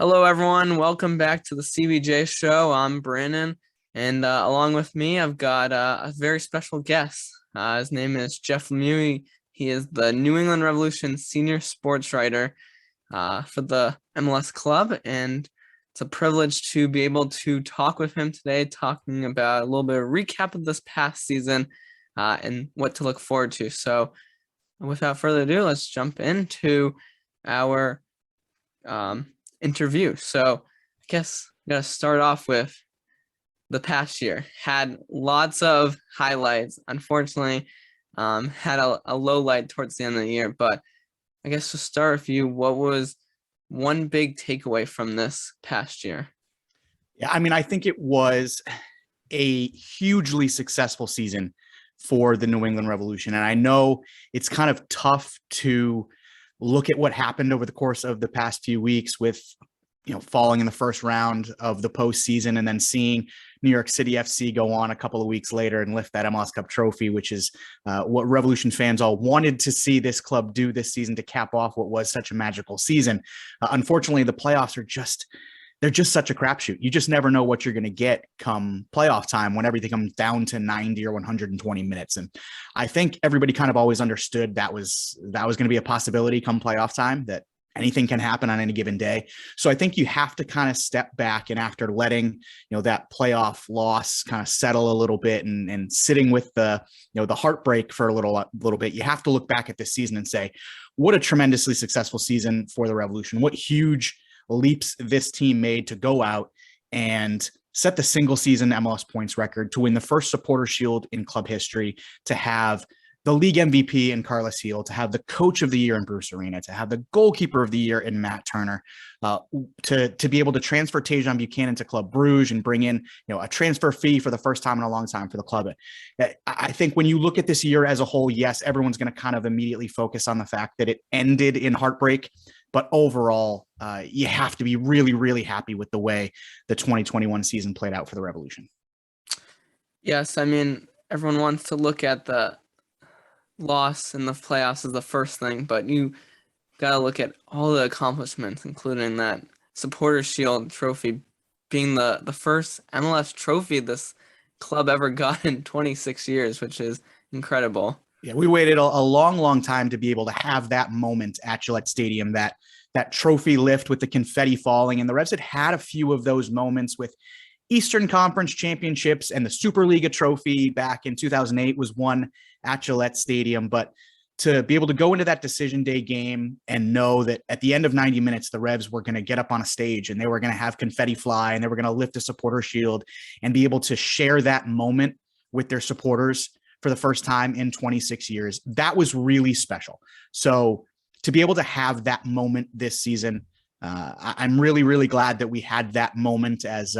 Hello, everyone. Welcome back to the CBJ show. I'm Brandon, and along with me, I've got a very special guest. His name is Jeff Lemieux. He is the New England Revolution senior sports writer for the MLS club, and it's a privilege to be able to talk with him today, talking about a little bit of recap of this past season and what to look forward to. So, without further ado, let's jump into our interview. So I guess I'm going to start off with the past year. Had lots of highlights. Unfortunately, had a low light towards the end of the year. But I guess to start with you, what was one big takeaway from this past year? Yeah, I think it was a hugely successful season for the New England Revolution. And I know it's kind of tough to look at what happened over the course of the past few weeks with, falling in the first round of the postseason and then seeing New York City FC go on a couple of weeks later and lift that MLS Cup trophy, which is what Revolution fans all wanted to see this club do this season to cap off what was such a magical season. Unfortunately, the playoffs they're just such a crapshoot. You just never know what you're going to get come playoff time when everything comes down to 90 or 120 minutes. And I think everybody kind of always understood that was going to be a possibility come playoff time, that anything can happen on any given day. So I think you have to kind of step back, and after letting, that playoff loss kind of settle a little bit and sitting with the heartbreak for a little bit, you have to look back at this season and say, what a tremendously successful season for the Revolution. What huge leaps this team made to go out and set the single season MLS points record, to win the first Supporter Shield in club history, to have the league MVP in Carlos Heel, to have the coach of the year in Bruce Arena, to have the goalkeeper of the year in Matt Turner, to be able to transfer Tajon Buchanan to Club Bruges and bring in, a transfer fee for the first time in a long time for the club. I think when you look at this year as a whole, yes, everyone's going to kind of immediately focus on the fact that it ended in heartbreak. But overall, you have to be really, really happy with the way the 2021 season played out for the Revolution. Yes, everyone wants to look at the loss in the playoffs as the first thing, but you got to look at all the accomplishments, including that Supporter Shield trophy being the first MLS trophy this club ever got in 26 years, which is incredible. Yeah, we waited a long, long time to be able to have that moment at Gillette Stadium, that trophy lift with the confetti falling. And the Revs had a few of those moments with Eastern Conference championships, and the Superliga trophy back in 2008 was won at Gillette Stadium. But to be able to go into that decision day game and know that at the end of 90 minutes, the Revs were going to get up on a stage and they were going to have confetti fly and they were going to lift a Supporter Shield and be able to share that moment with their supporters for the first time in 26 years, that was really special. So to be able to have that moment this season, I'm really, really glad that we had that moment as,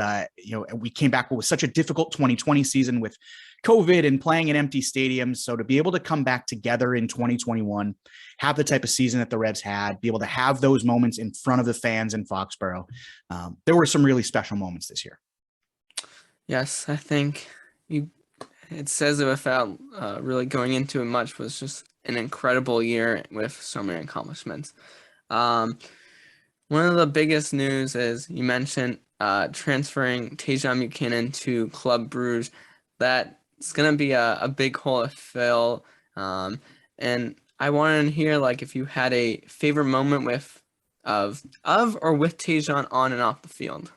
we came back with such a difficult 2020 season with COVID and playing in empty stadiums. So to be able to come back together in 2021, have the type of season that the Revs had, be able to have those moments in front of the fans in Foxborough, there were some really special moments this year. Yes, I think it says it without really going into it much, was just an incredible year with so many accomplishments. One of the biggest news is you mentioned transferring Tajon Buchanan to Club Bruges. That's going to be a big hole to fill. And I wanted to hear, if you had a favorite moment with Tajon on and off the field.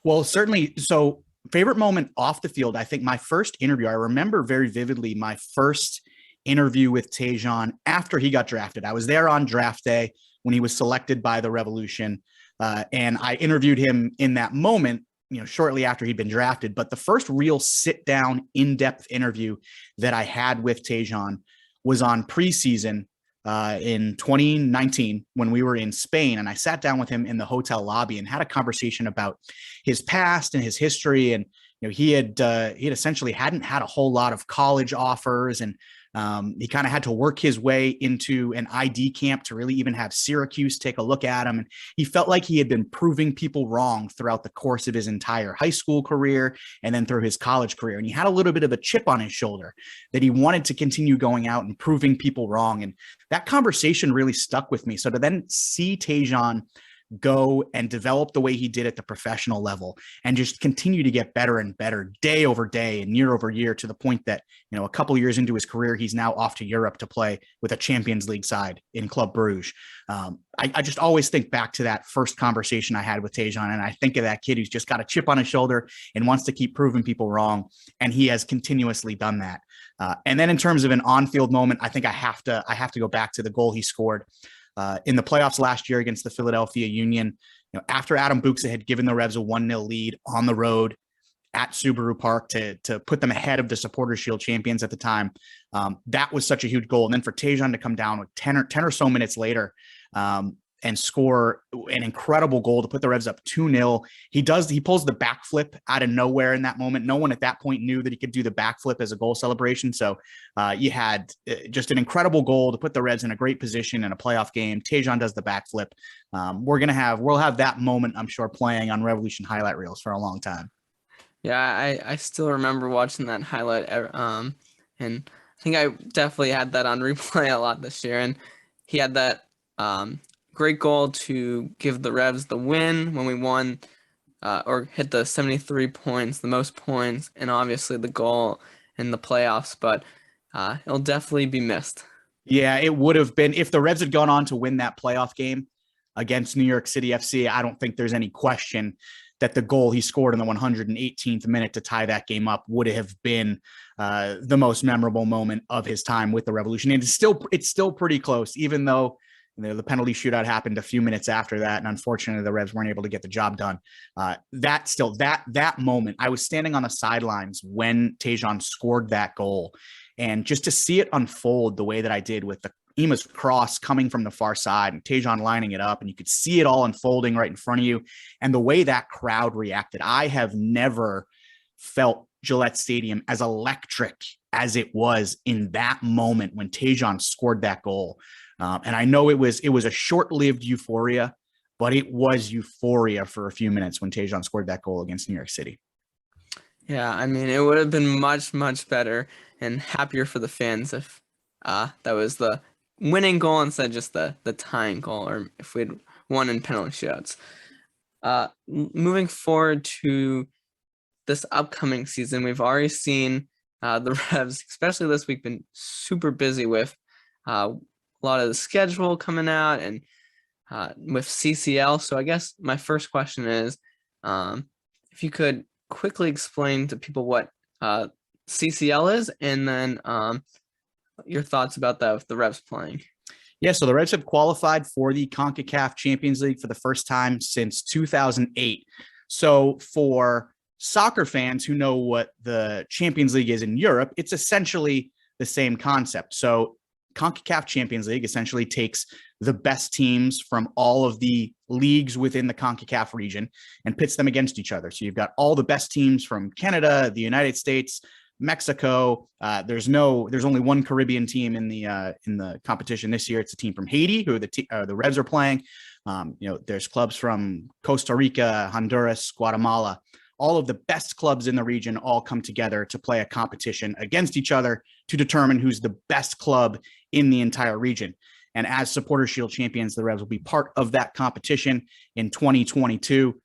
Well, certainly. So favorite moment off the field, I think my first interview, I remember very vividly my first interview with Tajon after he got drafted. I was there on draft day when he was selected by the Revolution, and I interviewed him in that moment, shortly after he'd been drafted. But the first real sit-down, in-depth interview that I had with Tajon was on preseason in 2019 when we were in Spain, and I sat down with him in the hotel lobby and had a conversation about his past and his history. And he had essentially hadn't had a whole lot of college offers, and he kind of had to work his way into an ID camp to really even have Syracuse take a look at him. And he felt like he had been proving people wrong throughout the course of his entire high school career and then through his college career. And he had a little bit of a chip on his shoulder that he wanted to continue going out and proving people wrong. And that conversation really stuck with me. So to then see Tajon go and develop the way he did at the professional level and just continue to get better and better day over day and year over year, to the point that, a couple of years into his career, he's now off to Europe to play with a Champions League side in Club Bruges. I just always think back to that first conversation I had with Tejan, and I think of that kid who's just got a chip on his shoulder and wants to keep proving people wrong. And he has continuously done that. And then in terms of an on-field moment, I think I have to go back to the goal he scored in the playoffs last year against the Philadelphia Union. After Adam Buksa had given the Revs a 1-0 lead on the road at Subaru Park to put them ahead of the Supporters Shield champions at the time, that was such a huge goal. And then for Tejan to come down with 10 or so minutes later and score an incredible goal to put the Revs up 2-0. He pulls the backflip out of nowhere in that moment. No one at that point knew that he could do the backflip as a goal celebration. So you had just an incredible goal to put the Revs in a great position in a playoff game. Tejan does the backflip. We'll have that moment, I'm sure, playing on Revolution highlight reels for a long time. Yeah, I still remember watching that highlight. And I think I definitely had that on replay a lot this year. And he had that great goal to give the Revs the win when we won or hit the 73 points, the most points, and obviously the goal in the playoffs. But it'll definitely be missed. Yeah, it would have been if the Revs had gone on to win that playoff game against New York City FC. I don't think there's any question that the goal he scored in the 118th minute to tie that game up would have been the most memorable moment of his time with the Revolution. And it's still pretty close, even though the penalty shootout happened a few minutes after that, and unfortunately the Revs weren't able to get the job done. That moment, I was standing on the sidelines when Tejan scored that goal, and just to see it unfold the way that I did with the Ima's cross coming from the far side and Tejan lining it up, and you could see it all unfolding right in front of you, and the way that crowd reacted. I have never felt Gillette Stadium as electric as it was in that moment when Tejan scored that goal. And I know it was a short-lived euphoria, but it was euphoria for a few minutes when Tejan scored that goal against New York City. Yeah, I mean, it would have been much, much better and happier for the fans if that was the winning goal instead of just the tying goal, or if we'd won in penalty shootouts. Moving forward to this upcoming season, we've already seen the Revs, especially this week, been super busy with a lot of the schedule coming out and with CCL. So I guess my first question is, if you could quickly explain to people what CCL is, and then your thoughts about that with the Revs playing. Yeah, so the Revs have qualified for the Concacaf Champions League for the first time since 2008. So for soccer fans who know what the Champions League is in Europe, it's essentially the same concept. So CONCACAF Champions League essentially takes the best teams from all of the leagues within the CONCACAF region and pits them against each other. So you've got all the best teams from Canada, the United States, Mexico. There's only one Caribbean team in the competition this year. It's a team from Haiti who the Revs are playing. There's clubs from Costa Rica, Honduras, Guatemala. All of the best clubs in the region all come together to play a competition against each other to determine who's the best club in the entire region. And as Supporters Shield champions, the Revs will be part of that competition in 2022.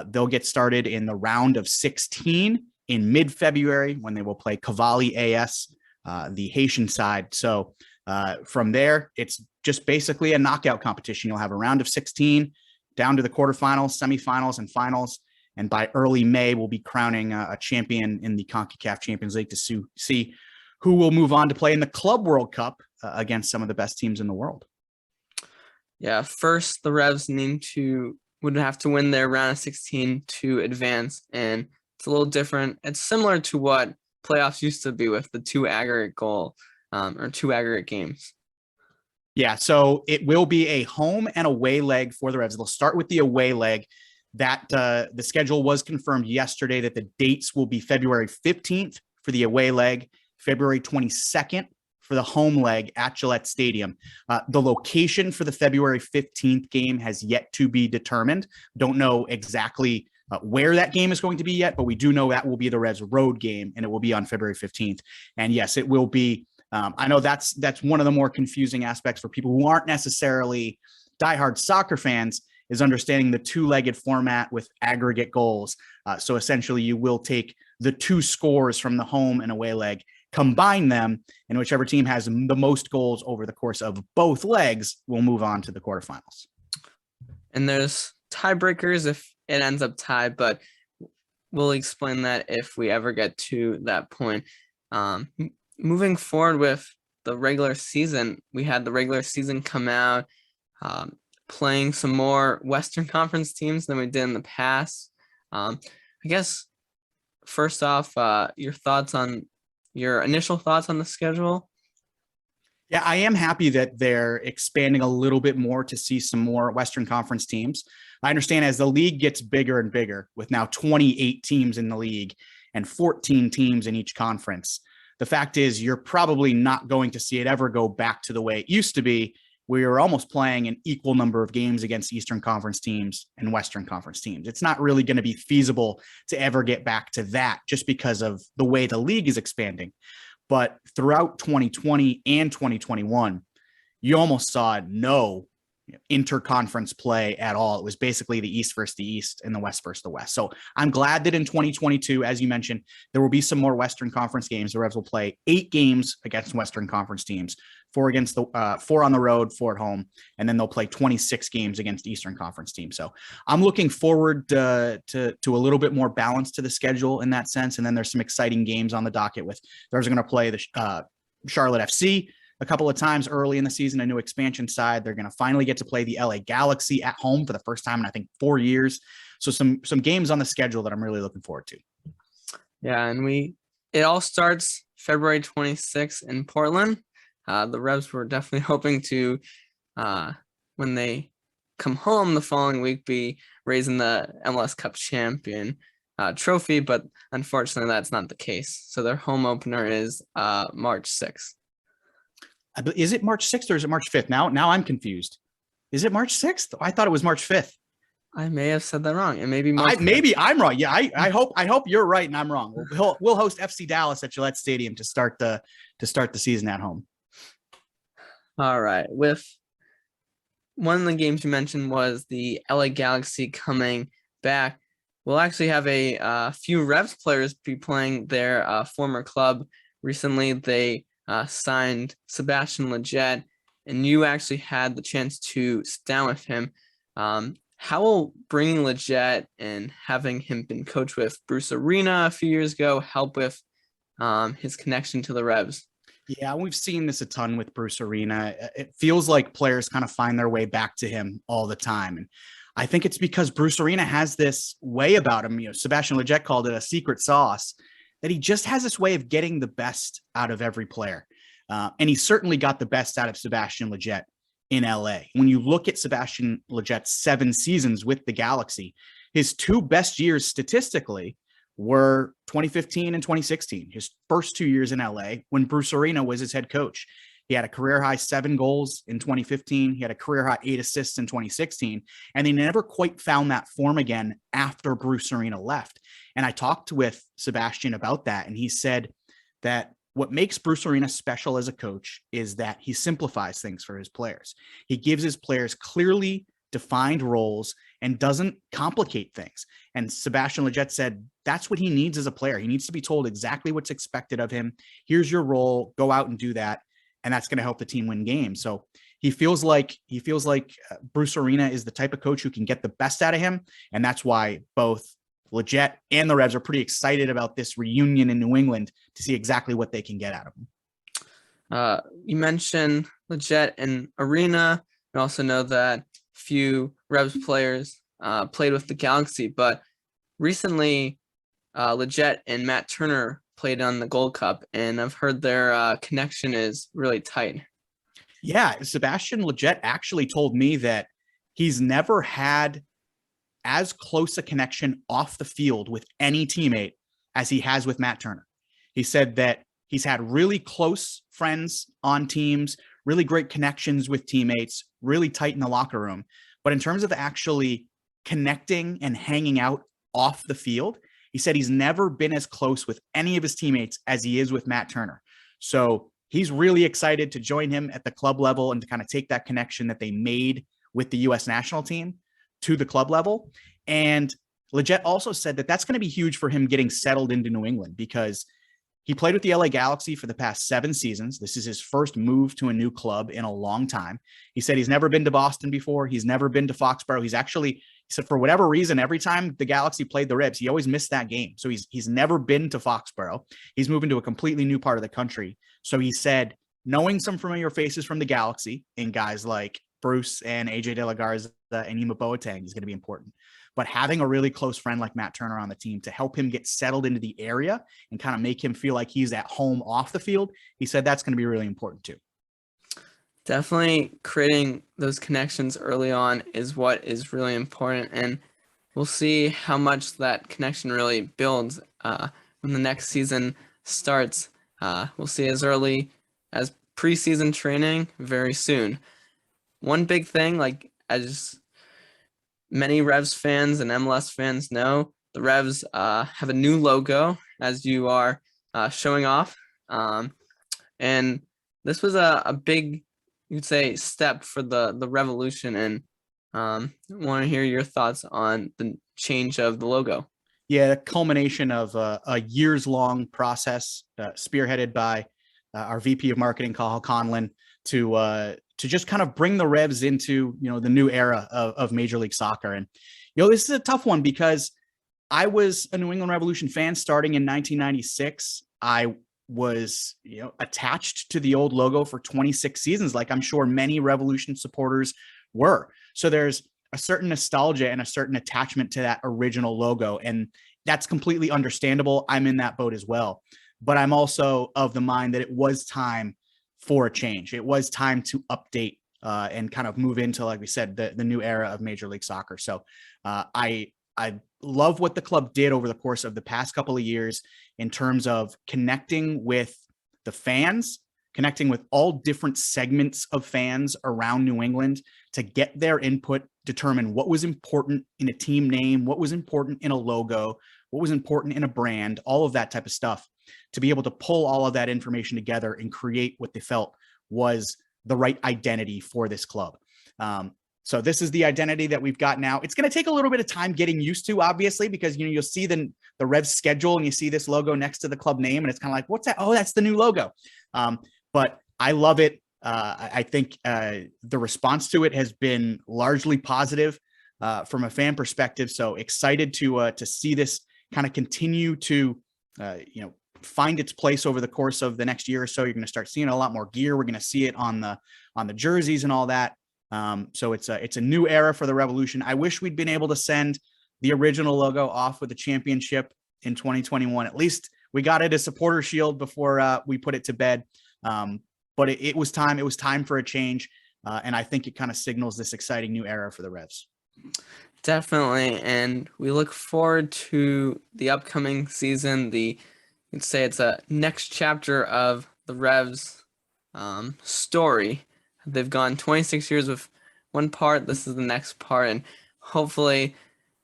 They'll get started in the round of 16 in mid-February when they will play Cavalli AS, the Haitian side. So from there, it's just basically a knockout competition. You'll have a round of 16 down to the quarterfinals, semifinals, and finals. And by early May, we'll be crowning a champion in the CONCACAF Champions League to see who will move on to play in the Club World Cup against some of the best teams in the world. Yeah, first the Revs would have to win their round of 16 to advance, and it's a little different. It's similar to what playoffs used to be with the two aggregate games. Yeah, so it will be a home and away leg for the Revs. They'll start with the away leg. That the schedule was confirmed yesterday that the dates will be February 15th for the away leg, February 22nd for the home leg at Gillette Stadium. The location for the February 15th game has yet to be determined. Don't know exactly where that game is going to be yet, but we do know that will be the Revs road game, and it will be on February 15th. And yes, it will be. I know that's one of the more confusing aspects for people who aren't necessarily diehard soccer fans. is understanding the two-legged format with aggregate goals. So essentially you will take the two scores from the home and away leg, combine them, and whichever team has the most goals over the course of both legs will move on to the quarterfinals. And there's tiebreakers if it ends up tied, but we'll explain that if we ever get to that point. Moving forward with the regular season, we had the regular season come out, playing some more Western Conference teams than we did in the past. I guess first off, your initial thoughts on the schedule. Yeah, I am happy that they're expanding a little bit more to see some more Western Conference teams. I understand as the league gets bigger and bigger, with now 28 teams in the league and 14 teams in each conference, the fact is you're probably not going to see it ever go back to the way it used to be. We were almost playing an equal number of games against Eastern Conference teams and Western Conference teams. It's not really going to be feasible to ever get back to that just because of the way the league is expanding. But throughout 2020 and 2021, you almost saw no interconference play at all. It was basically the East versus the East and the West versus the West. So I'm glad that in 2022, as you mentioned, there will be some more Western Conference games. The Revs will play 8 games against Western Conference teams, 4 on the road, 4 at home, and then they'll play 26 games against Eastern Conference teams. So I'm looking forward to a little bit more balance to the schedule in that sense. And then there's some exciting games on the docket with there's going to play the Charlotte FC a couple of times early in the season, a new expansion side. They're going to finally get to play the LA Galaxy at home for the first time in, I think, 4 years. So some games on the schedule that I'm really looking forward to. Yeah, and it all starts February 26th in Portland. The Revs were definitely hoping to, when they come home the following week, be raising the MLS Cup champion trophy, but unfortunately that's not the case. So their home opener is March 6th. Is it March 6th or is it March 5th? Now I'm confused. Is it March 6th? I thought it was March 5th. I may have said that wrong. It may be March 5th. Maybe I'm wrong. Yeah, I hope you're right and I'm wrong. We'll host FC Dallas at Gillette Stadium to start the season at home. All right. With one of the games you mentioned was the LA Galaxy coming back. We'll actually have a few Revs players be playing their former club. Recently, they signed Sebastian Lletget, and you actually had the chance to sit down with him. How will bringing Lletget and having him been coached with Bruce Arena a few years ago help with his connection to the Revs? Yeah, we've seen this a ton with Bruce Arena. It feels like players kind of find their way back to him all the time. And I think it's because Bruce Arena has this way about him. Sebastian Lletget called it a secret sauce, that he just has this way of getting the best out of every player. And he certainly got the best out of Sebastian Lletget in LA. When you look at Sebastian Lletget's 7 seasons with the Galaxy, his 2 best years statistically were 2015 and 2016, his first 2 years in LA when Bruce Arena was his head coach. He had a career high 7 goals in 2015. He had a career high 8 assists in 2016, and they never quite found that form again after Bruce Arena left. And I talked with Sebastian about that, and he said that what makes Bruce Arena special as a coach is that he simplifies things for his players. He gives his players clearly defined roles and doesn't complicate things. And Sebastian Lletget said that's what he needs as a player. He needs to be told exactly what's expected of him. Here's your role. Go out and do that. And that's going to help the team win games. So he feels like Bruce Arena is the type of coach who can get the best out of him. And that's why both Lletget and the Revs are pretty excited about this reunion in New England to see exactly what they can get out of him. You mentioned Lletget and Arena. We also know that few Revs players played with the Galaxy, but recently Lletget and Matt Turner played on the Gold Cup, and I've heard their connection is really tight. Yeah, Sebastian Lletget actually told me that he's never had as close a connection off the field with any teammate as he has with Matt Turner. He said that he's had really close friends on teams, really great connections with teammates, really tight in the locker room. But in terms of actually connecting and hanging out off the field, he said he's never been as close with any of his teammates as he is with Matt Turner. So he's really excited to join him at the club level and to kind of take that connection that they made with the U.S. national team, to the club level. And Leggett also said that that's going to be huge for him getting settled into New England, because he played with the LA Galaxy for the past 7 seasons. This is his first move to a new club in a long time. He said he's never been to Boston before. He's never been to Foxborough. He said for whatever reason, every time the Galaxy played the Revs, he always missed that game. So he's never been to Foxborough. He's moving to a completely new part of the country. So he said, knowing some familiar faces from the Galaxy in guys like Bruce and AJ De La Garza and Yima Boateng is going to be important. But having a really close friend like Matt Turner on the team to help him get settled into the area and kind of make him feel like he's at home off the field, he said that's going to be really important too. Definitely creating those connections early on is what is really important. And we'll see how much that connection really builds when the next season starts. We'll see as early as preseason training very soon. One big thing, like as many Revs fans and MLS fans know, the Revs have a new logo, as you are showing off. And this was a big, you'd say, step for the Revolution. And I want to hear your thoughts on the change of the logo. Yeah, the culmination of a years-long process spearheaded by our VP of Marketing, Cathal Conlon, to just kind of bring the Revs into, the new era of Major League Soccer. And, this is a tough one because I was a New England Revolution fan starting in 1996. I was, attached to the old logo for 26 seasons, like I'm sure many Revolution supporters were. So there's a certain nostalgia and a certain attachment to that original logo. And that's completely understandable. I'm in that boat as well. But I'm also of the mind that it was time for a change. It was time to update and kind of move into, like we said, the new era of Major League Soccer. So I love what the club did over the course of the past couple of years in terms of connecting with the fans, connecting with all different segments of fans around New England to get their input, determine what was important in a team name, what was important in a logo, what was important in a brand, all of that type of stuff, to be able to pull all of that information together and create what they felt was the right identity for this club. So this is the identity that we've got now. It's going to take a little bit of time getting used to, obviously, because you'll see the Revs schedule and you see this logo next to the club name, and it's kind of like, what's that? Oh, that's the new logo. But I love it. I think the response to it has been largely positive from a fan perspective. So excited to see this kind of continue to find its place over the course of the next year or so. You're going to start seeing a lot more gear. We're going to see it on the jerseys and all that. So it's a new era for the Revolution. I wish we'd been able to send the original logo off with the championship in 2021. At least we got it as supporter shield before we put it to bed. But it was time. It was time for a change. And I think it kind of signals this exciting new era for the Revs. Definitely. And we look forward to the upcoming season. You'd say it's a next chapter of the Revs story. They've gone 26 years with one part. This is the next part. And hopefully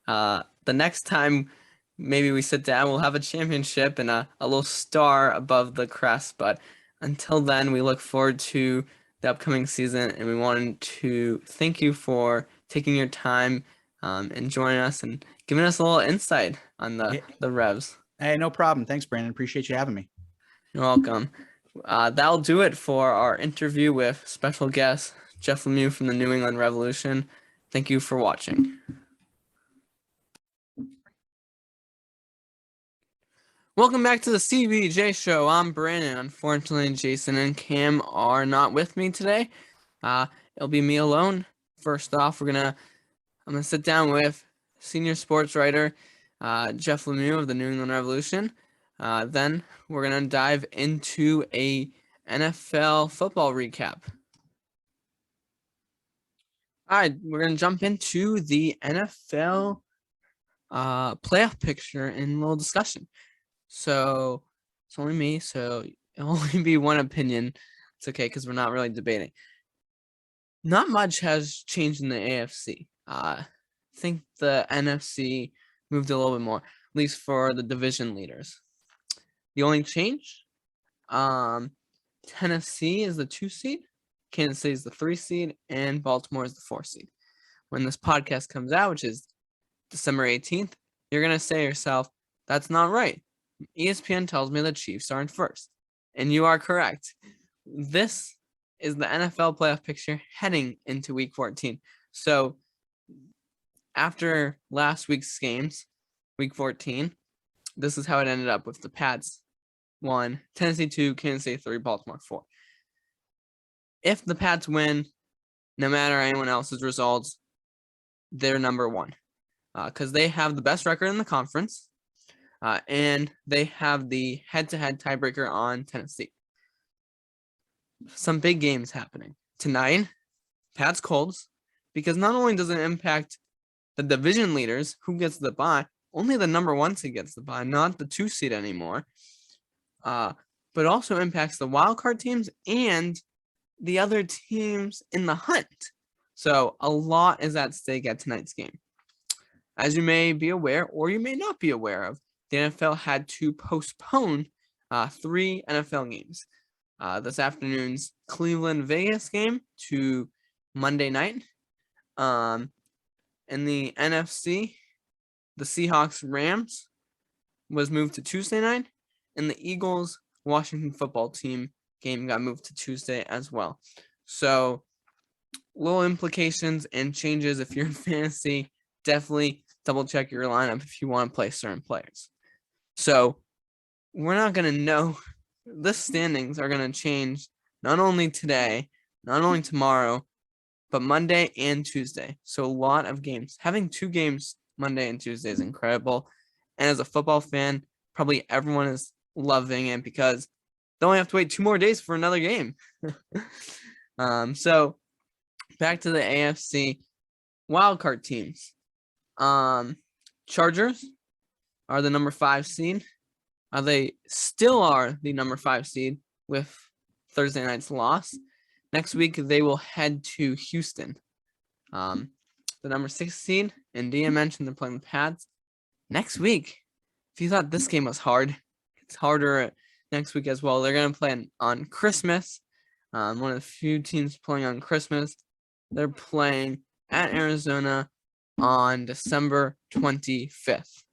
the next time maybe we sit down, we'll have a championship and a little star above the crest. But until then, we look forward to the upcoming season. And we wanted to thank you for taking your time and joining us and giving us a little insight on the Revs. Hey, no problem. Thanks, Brandon. Appreciate you having me. You're welcome. That'll do it for our interview with special guest Jeff Lemieux from the New England Revolution. Thank you for watching. Welcome back to the CBJ show. I'm Brandon. Unfortunately, Jason and Cam are not with me today. It'll be me alone. First off, I'm gonna sit down with senior sports writer Jeff Lemieux of the New England Revolution. Then we're going to dive into a NFL football recap. All right, we're going to jump into the NFL playoff picture in a little discussion. So it's only me, so it'll only be one opinion. It's okay because we're not really debating. Not much has changed in the AFC. I think the NFC moved a little bit more, at least for the division leaders. The only change, Tennessee is the 2 seed, Kansas City is the 3 seed, and Baltimore is the 4 seed. when this podcast comes out, which is December 18th, you're going to say to yourself, that's not right. ESPN tells me the Chiefs are in first. And you are correct. This is the NFL playoff picture heading into week 14. So after last week's games, week 14, this is how it ended up with the Pats 1, Tennessee 2, Kansas City 3, Baltimore 4. If the Pats win, no matter anyone else's results, they're number 1 because they have the best record in the conference and they have the head-to-head tiebreaker on Tennessee. Some big games happening tonight. Pats Colts, because not only does it impact the division leaders who gets the bye, only the number 1 seed gets the bye, not the 2 seed anymore. But also impacts the wild card teams and the other teams in the hunt. So a lot is at stake at tonight's game. As you may be aware, or you may not be aware of, the NFL had to postpone 3 NFL games. This afternoon's Cleveland-Vegas game to Monday night. In the NFC, the Seahawks-Rams was moved to Tuesday night, and the Eagles-Washington football team game got moved to Tuesday as well. So little implications and changes if you're in fantasy. Definitely double check your lineup if you want to play certain players. So we're not going to know. The standings are going to change not only today, not only tomorrow, but Monday and Tuesday. So a lot of games. Having 2 games Monday and Tuesday is incredible. And as a football fan, probably everyone is loving it because they only have to wait 2 more days for another game. So back to the AFC wildcard teams. Chargers are the number 5 seed. They still are the number 5 seed with Thursday night's loss. Next week, they will head to Houston. The number 6 seed, and Dia mentioned they're playing the Pats. Next week, if you thought this game was hard, it's harder next week as well. They're going to play on Christmas. One of the few teams playing on Christmas. They're playing at Arizona on December 25th.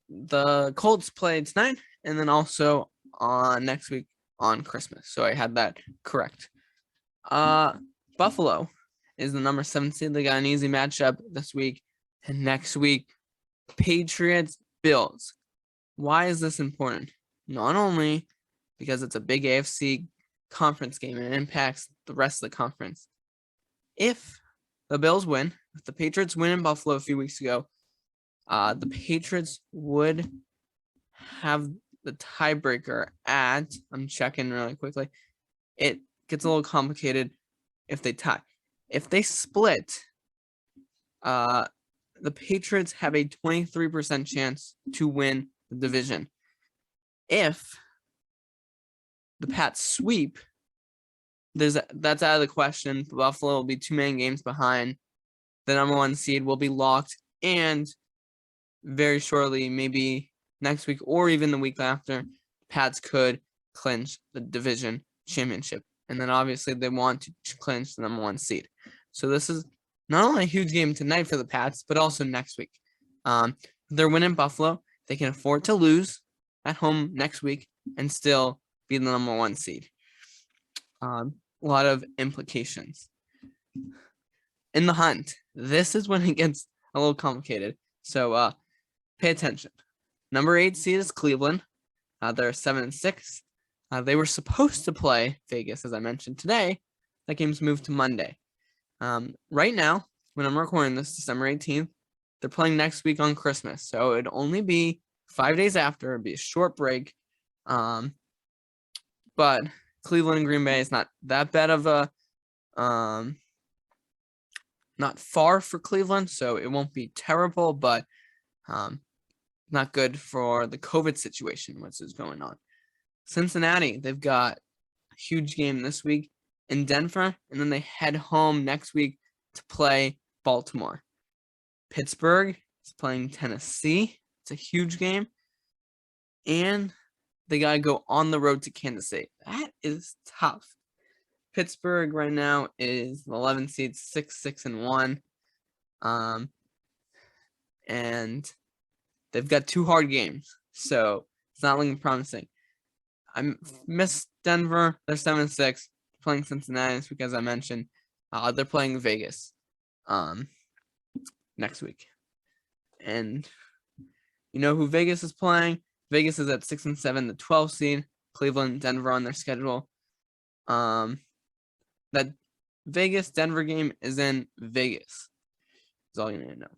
The Colts play tonight and then also on next week on Christmas. So I had that correct. Buffalo is the number 7 seed. They got an easy matchup this week. And next week, Patriots, Bills. Why is this important? Not only because it's a big AFC conference game and it impacts the rest of the conference. If the Bills win, if the Patriots win in Buffalo a few weeks ago, the Patriots would have the tiebreaker at, I'm checking really quickly. It gets a little complicated if they tie. If they split, the Patriots have a 23% chance to win the division. If the Pats sweep, that's out of the question. Buffalo will be 2 main games behind. The number 1 seed will be locked, and very shortly, maybe next week or even the week after, Pats could clinch the division championship. And then obviously they want to clinch the number 1 seed. So this is not only a huge game tonight for the Pats, but also next week. They're winning Buffalo. They can afford to lose at home next week and still be the number 1 seed. A lot of implications. In the hunt, this is when it gets a little complicated. So pay attention. Number 8 seed is Cleveland. They're 7-6. They were supposed to play Vegas, as I mentioned today. That game's moved to Monday. Right now, when I'm recording this, December 18th, they're playing next week on Christmas. So it'd only be 5 days after. It'd be a short break. But Cleveland and Green Bay is not that bad of a, not far for Cleveland, so it won't be terrible, but not good for the COVID situation, which is going on. Cincinnati, they've got a huge game this week in Denver, and then they head home next week to play Baltimore. Pittsburgh is playing Tennessee. It's a huge game. And they got to go on the road to Kansas City. That is tough. Pittsburgh right now is the 11 seed, 6-1. And they've got 2 hard games, so it's not looking promising. I miss Denver. They're 7-6, playing Cincinnati this week, as I mentioned. They're playing Vegas next week. And you know who Vegas is playing? Vegas is at 6-7, the 12 seed. Cleveland, Denver on their schedule. That Vegas-Denver game is in Vegas. That's all you need to know.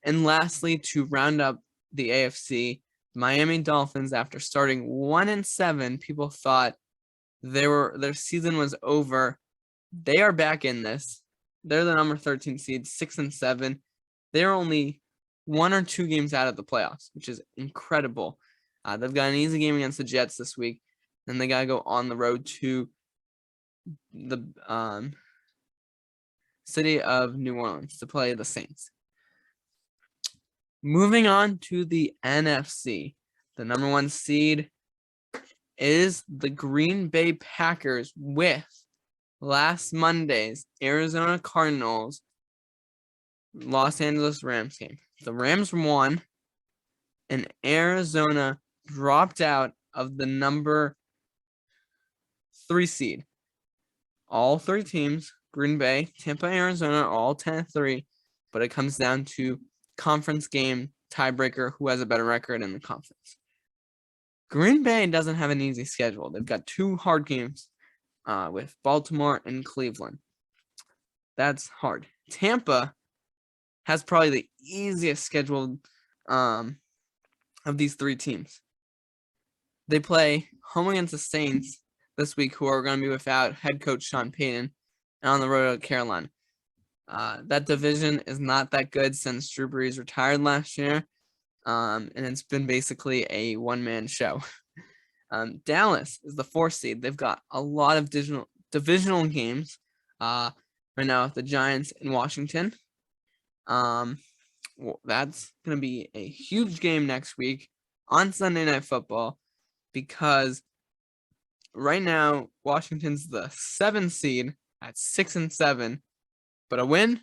And lastly, to round up the AFC, Miami Dolphins, after starting 1-7, people thought their season was over. They are back in this. They're the number 13 seed, 6-7. They're only 1 or 2 games out of the playoffs, which is incredible. They've got an easy game against the Jets this week, and they got to go on the road to the city of New Orleans to play the Saints. Moving on to the NFC, the number 1 seed is the Green Bay Packers with last Monday's Arizona Cardinals Los Angeles Rams game. The Rams won, and Arizona dropped out of the number 3 seed. All 3 teams, Green Bay, Tampa, Arizona, are all 10-3, but it comes down to conference game tiebreaker, who has a better record in the conference. Green Bay doesn't have an easy schedule. They've got 2 hard games with Baltimore and Cleveland. That's hard. Tampa has probably the easiest schedule of these 3 teams. They play home against the Saints this week, who are going to be without head coach Sean Payton, and on the road to Carolina. That division is not that good since Drew Brees retired last year, and it's been basically a one-man show. Dallas is the 4th seed. They've got a lot of divisional games right now with the Giants in Washington. That's going to be a huge game next week on Sunday Night Football, because right now Washington's the 7th seed at 6-7. But a win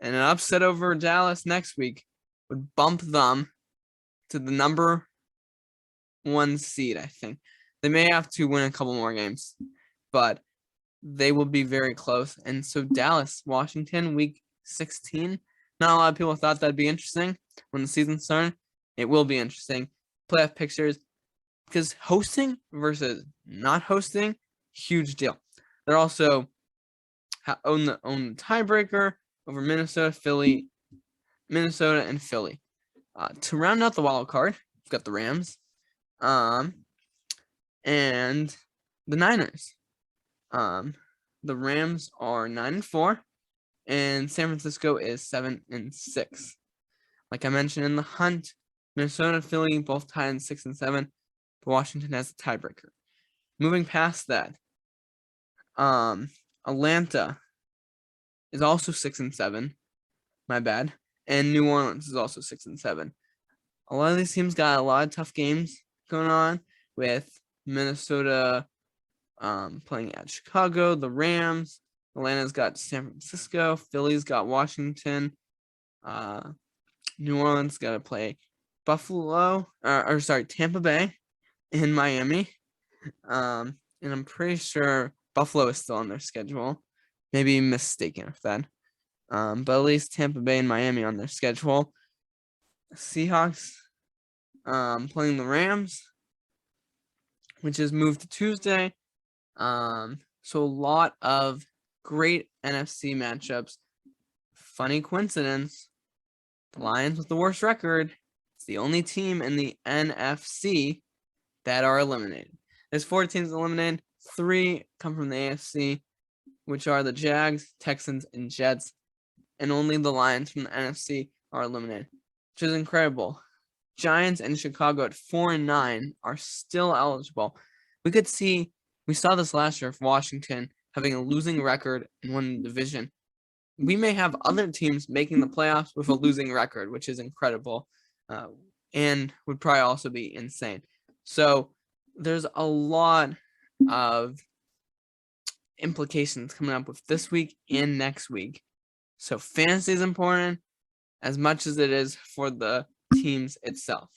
and an upset over Dallas next week would bump them to the number 1 seed, I think. They may have to win a couple more games, but they will be very close. And so Dallas, Washington, week 16. Not a lot of people thought that'd be interesting when the season started. It will be interesting. Playoff pictures, because hosting versus not hosting, huge deal. They're also own the tiebreaker over Minnesota and Philly. To round out the wild card, we've got the Rams, and the Niners. The Rams are 9-4, and San Francisco is 7-6. Like I mentioned in the hunt, Minnesota and Philly both tied in 6-7, but Washington has the tiebreaker. Moving past that, Atlanta is also 6-7. My bad. And New Orleans is also 6-7. A lot of these teams got a lot of tough games going on, with Minnesota playing at Chicago, the Rams. Atlanta's got San Francisco. Philly's got Washington. New Orleans got to play Tampa Bay and Miami. And I'm pretty sure Buffalo is still on their schedule. Maybe mistaken with that. But at least Tampa Bay and Miami on their schedule. Seahawks playing the Rams, which is moved to Tuesday. So a lot of great NFC matchups. Funny coincidence, the Lions with the worst record, it's the only team in the NFC that are eliminated. There's 4 teams eliminated. 3 come from the AFC, which are the Jags, Texans, and Jets. And only the Lions from the NFC are eliminated, which is incredible. Giants and Chicago at 4-9 are still eligible. We saw this last year for Washington having a losing record in one division. We may have other teams making the playoffs with a losing record, which is incredible, and would probably also be insane. So there's a lot of implications coming up with this week and next week. So fantasy is important as much as it is for the teams itself.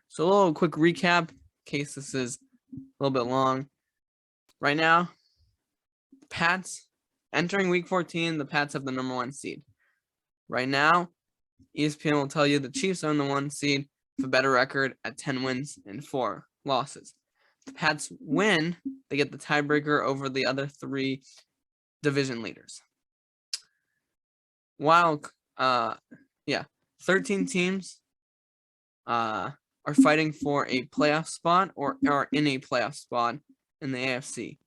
So a little quick recap in case this is a little bit long. Right now, Pats entering week 14, the Pats have the number 1 seed. Right now, ESPN will tell you the Chiefs own the 1 seed with a better record at 10 wins and 4 losses. If the Pats win, they get the tiebreaker over the other 3 division leaders. While 13 teams are fighting for a playoff spot or are in a playoff spot in the AFC.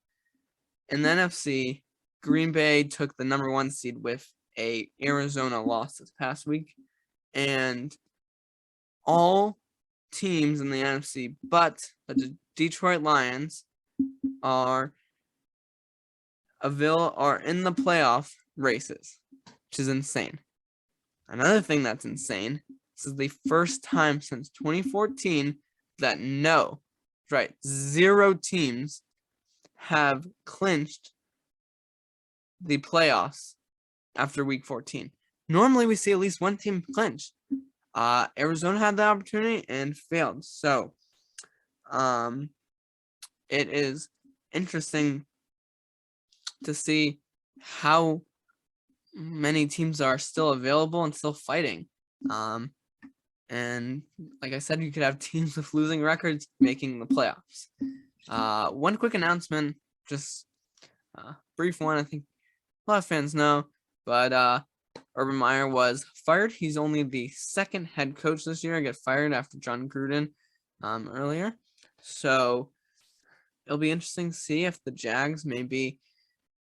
In the NFC, Green Bay took the number 1 seed with a Arizona loss this past week, and all teams in the NFC but the Detroit Lions are in the playoff races, which is insane. Another thing that's insane, this is the first time since 2014 that 0 teams have clinched the playoffs after week 14. Normally we see at least 1 team clinch. Arizona had the opportunity and failed. So it is interesting to see how many teams are still available and still fighting. And like I said, you could have teams with losing records making the playoffs. One quick announcement, just a brief one. I think a lot of fans know, but Urban Meyer was fired. He's only the 2nd head coach this year to get fired after John Gruden earlier. So it'll be interesting to see if the Jags maybe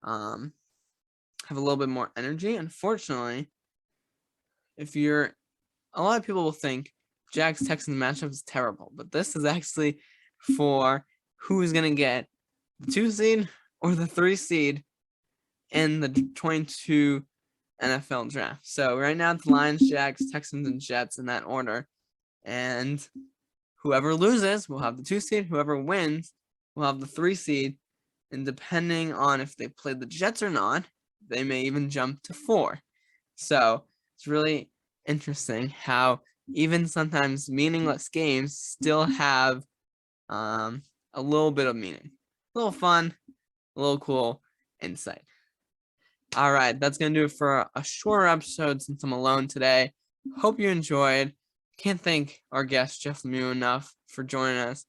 have a little bit more energy. Unfortunately, a lot of people will think Jags-Texans matchup is terrible, but this is actually for who is going to get the 2 seed or the 3 seed in the 22 NFL draft. So right now it's Lions, Jags, Texans, and Jets in that order. And whoever loses will have the 2 seed. Whoever wins will have the 3 seed. And depending on if they play the Jets or not, they may even jump to 4. So it's really interesting how even sometimes meaningless games still have a little bit of meaning. A little fun, a little cool insight. All right, that's going to do it for a shorter episode since I'm alone today. Hope you enjoyed. Can't thank our guest, Jeff Lemieux, enough for joining us.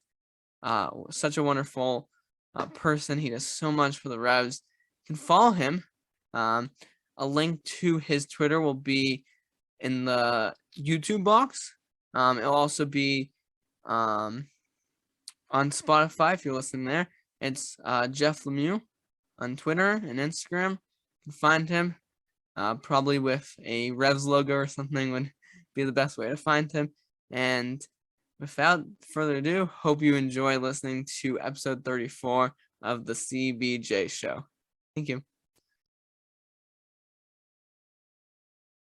Such a wonderful person. He does so much for the Revs. You can follow him. A link to his Twitter will be in the YouTube box. It'll also be on Spotify if you're listening there. It's Jeff Lemieux on Twitter and Instagram. You can find him probably with a Revs logo or something would be the best way to find him. And without further ado, hope you enjoy listening to episode 34 of the CBJ show. Thank you.